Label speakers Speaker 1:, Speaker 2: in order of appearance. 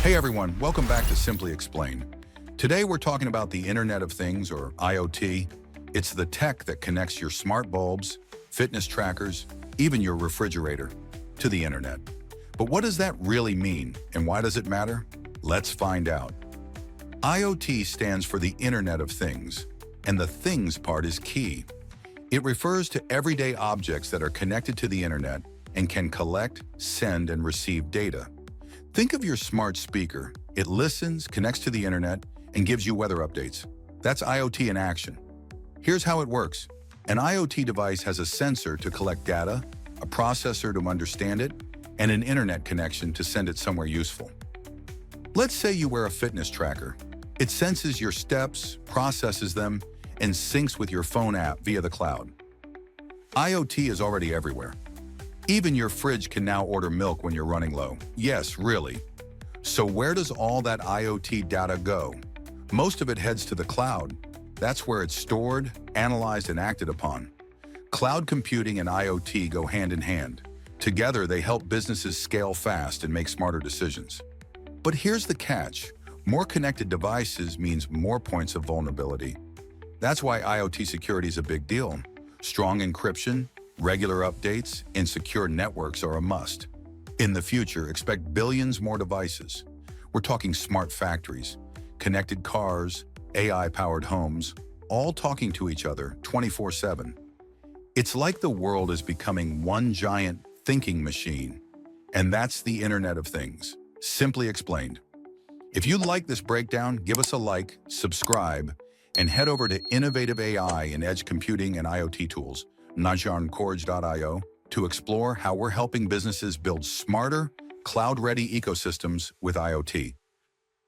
Speaker 1: Hey everyone, welcome back to Simply Explained. Today we're talking about the Internet of Things, or IoT. It's the tech that connects your smart bulbs, fitness trackers, even your refrigerator to the Internet. But what does that really mean, and why does it matter? Let's find out. IoT stands for the Internet of Things, and the things part is key. It refers to everyday objects that are connected to the Internet and can collect, send, and receive data. Think of your smart speaker. It listens, connects to the Internet, and gives you weather updates. That's IoT in action. Here's how it works. An IoT device has a sensor to collect data, a processor to understand it, and an Internet connection to send it somewhere useful. Let's say you wear a fitness tracker. It senses your steps, processes them, and syncs with your phone app via the cloud. IoT is already everywhere. Even your fridge can now order milk when you're running low. Yes, really. So where does all that IoT data go? Most of it heads to the cloud. That's where it's stored, analyzed, and acted upon. Cloud computing and IoT go hand in hand. Together, they help businesses scale fast and make smarter decisions. But here's the catch. More connected devices means more points of vulnerability. That's why IoT security is a big deal. Strong encryption, regular updates, and secure networks are a must. In the future, expect billions more devices. We're talking smart factories, connected cars, AI-powered homes, all talking to each other 24/7. It's like the world is becoming one giant thinking machine, and that's the Internet of Things. Simply explained. If you like this breakdown, give us a like, subscribe, and head over to Innovative AI and Edge Computing and IoT tools, Coredge.io, to explore how we're helping businesses build smarter, cloud-ready ecosystems with IoT.